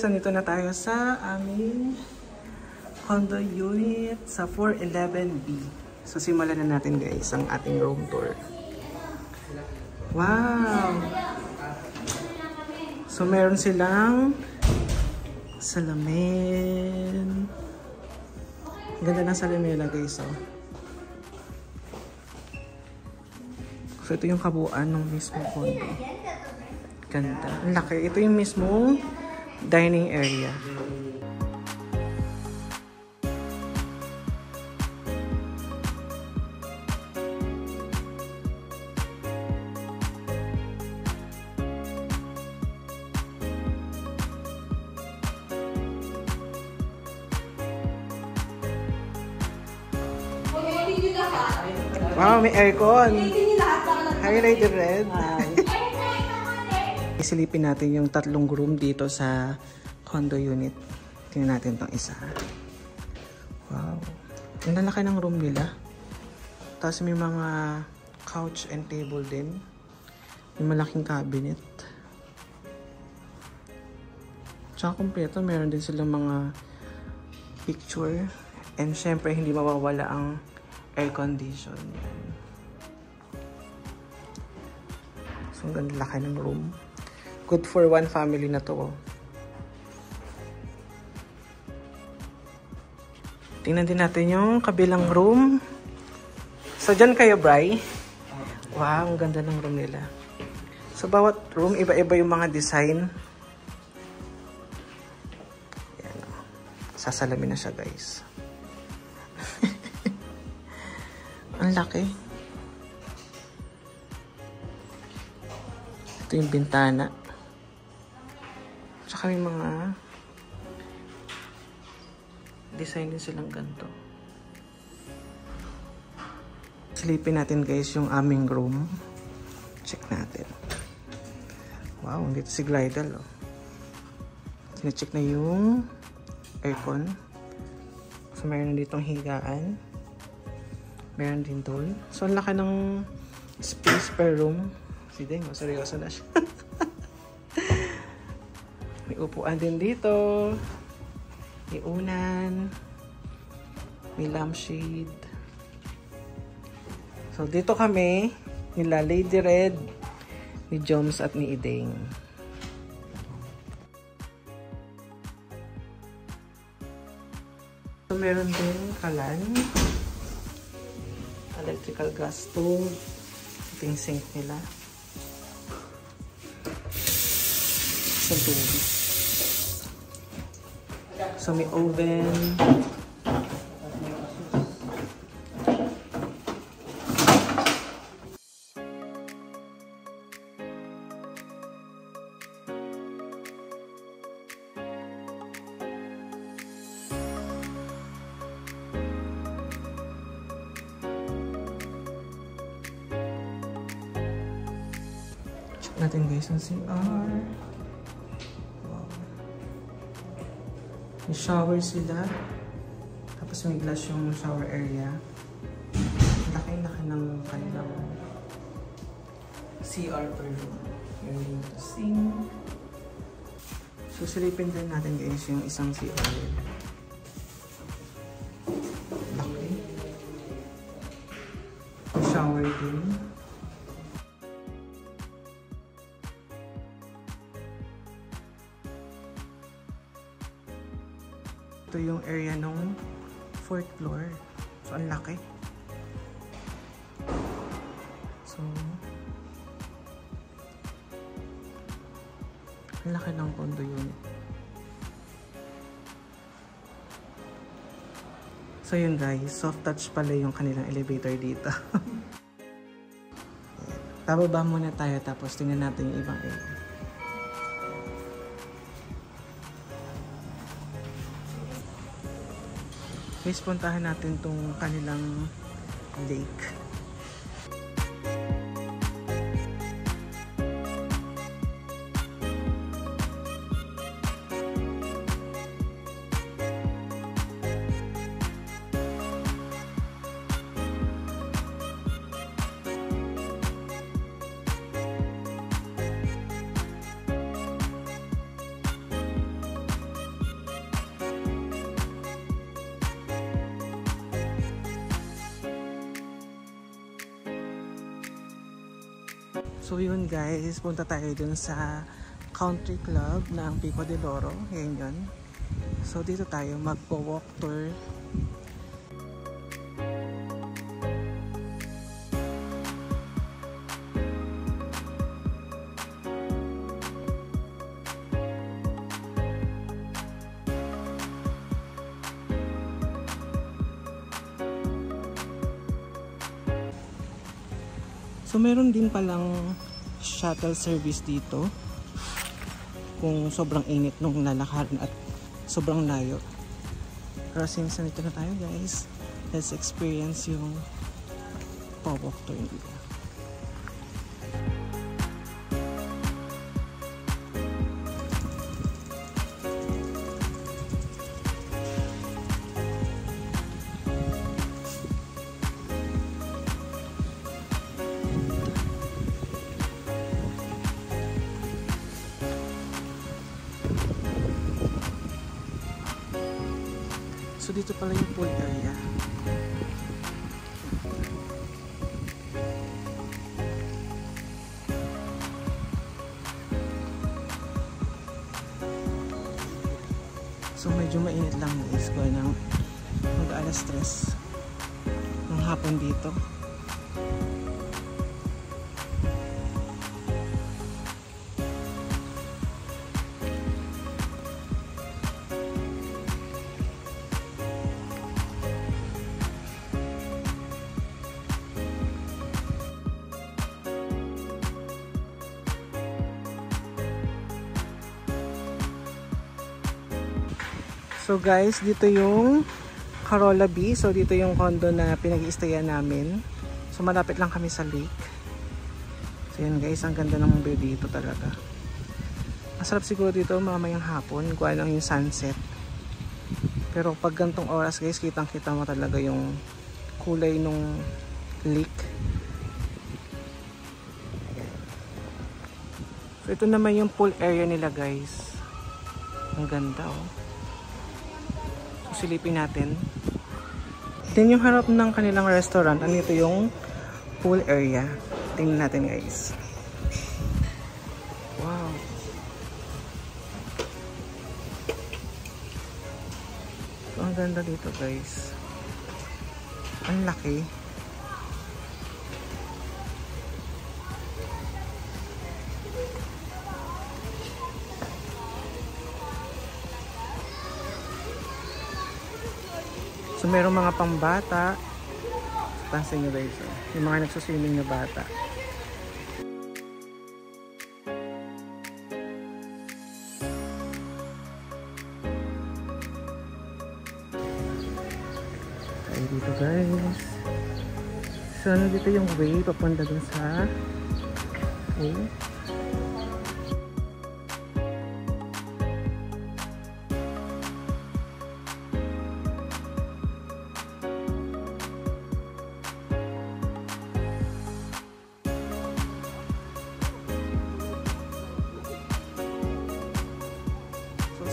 nandito na tayo sa aming condo unit sa 411B. So, simulan na natin guys ang ating room tour. Wow! So, meron silang salamin. Ganda ng salamina guys, oh. So, ito yung kabuuan ng mismo condo. Ganda. Ang laki. Ito yung mismong dining area. Wow, may aircon. Highlighted red. Isilipin natin yung tatlong room dito sa condo unit. Tingnan natin itong isa. Wow. Ang lalaki ng room nila. Tapos may mga couch and table din. May malaking cabinet. Tsaka kompleto, meron din silang mga picture. And syempre, hindi mawawala ang air condition. So, ang ganda laki ng room. Good for one family na to. Tingnan din natin yung kabilang room. So, dyan kayo, Bri. Wow, ang ganda ng room nila. So, bawat room, iba-iba yung mga design. Yan. Sasalamin na siya, guys. Ang laki. Ito yung bintana. Tsaka may mga design din silang ganito. Silipin natin guys yung aming room. Check natin. Wow, dito si Glidal. Oh. Sine-check na yung aircon. So mayroon ditong higaan. Meron din doon. So, ang laki ng space per room. Si Deng, seryoso na siya. May upuan din dito. May unan. May lampshade. So, dito kami nila Lady Red, ni Joms at ni Ideng. So, meron din kalan. Electrical gas stove. Ito yung sink nila. Sa tubig. So may oven. Natin guys ang CR. Wow. May shower sila. Tapos may glass yung shower area. Laki-laki ng kanilang CR per room. Meron dito sink. Susilipin din natin guys yung isang CR. Laki. Shower din. Ito yung area ng 4th floor. So, ang laki. So, ang laki ng condo unit. So, yun guys. Soft touch pala yung kanilang elevator dito. Bababa muna tayo tapos tingnan natin yung ibang area. Guys, puntahan natin tong kanilang lake. So yun guys, punta tayo dun sa country club ng Pico de Loro. Yan yun. So dito tayo magpo-walk tour. So meron din palang shuttle service dito kung sobrang init nung lalakarin at sobrang layo. Pero since nandito na tayo guys, let's experience yung walk tour nila. So dito pala yung pool area. So medyo mainit lang guys, gawa ng mag-alas 3 ng hapon dito. So guys, dito yung Carola B. So dito yung condo na pinag-i-stayan namin. So malapit lang kami sa lake. So yan guys, ang ganda ng view dito talaga. Masarap siguro dito mamayang hapon, gawa lang yung sunset. Pero pag gantong oras guys, kitang-kita mo talaga yung kulay nung lake. So ito naman yung pool area nila guys. Ang ganda oh. Silipin natin. Then yung harap ng kanilang restaurant, andito yung pool area. Tingnan natin guys. Wow. So, ang ganda dito guys. Ang laki. So merong mga pambata. Pansin nyo guys, yung mga nagsuswimming na bata. Tayo dito guys. So nandito yung way papunta dun sa pool.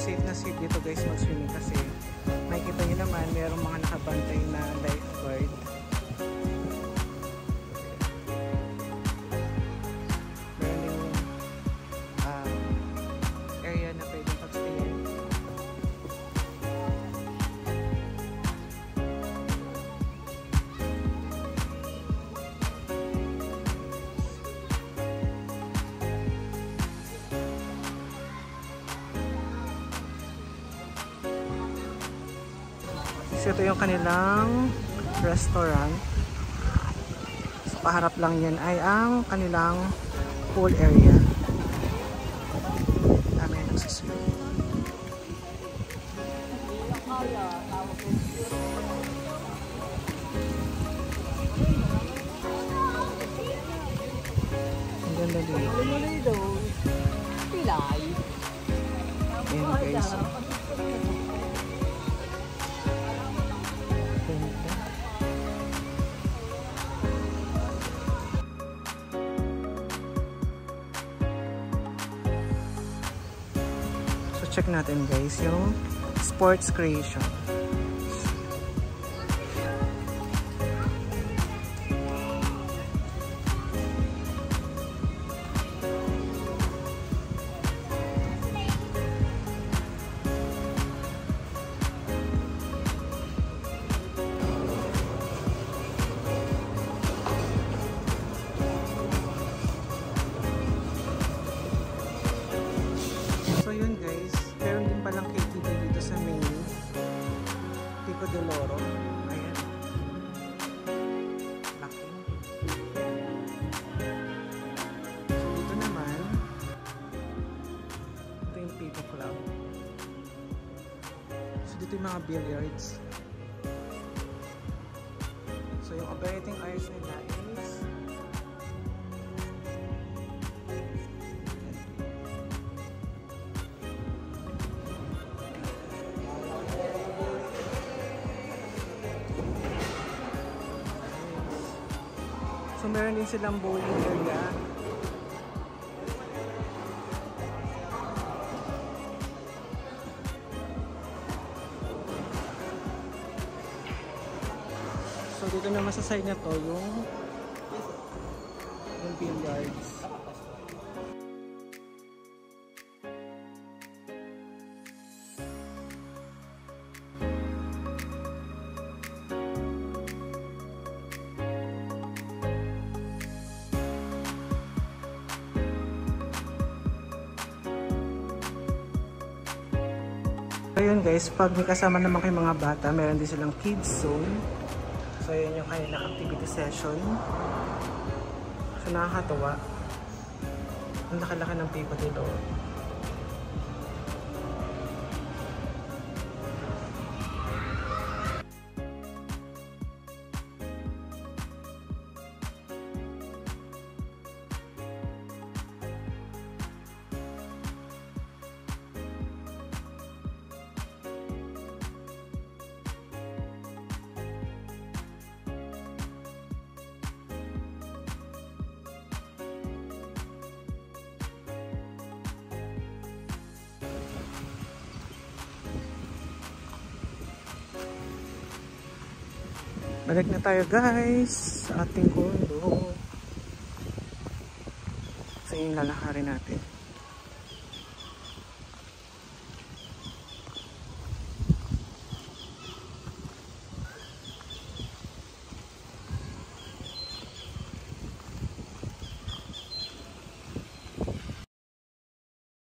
Safe na safe dito guys mag-swimming kasi makikita nyo naman mayroong mga nakabantay na lifeguard. Meron yung area na pwedeng pag-stayin. So ito yung kanilang restaurant. So paharap lang yan ay ang kanilang pool area. Dami na nagsuswim. Ang ganda dito. Ayan guys. Check natin guys yung sports creation. del Oro. Ayan. Laki. So dito naman, ito yung Pico Club. So dito yung mga billiards. So yung operating hours nila is so meron din silang bowling area. So dito naman sa side na to yung billiards. Ayun guys, pag may kasama naman kayong mga bata, meron din silang kids zone. So ayun yung kanilang activity session. So nakakatawa. Ang laki-laki ng pipa dito. Balik na tayo guys sa ating condo. So yung lalakarin natin.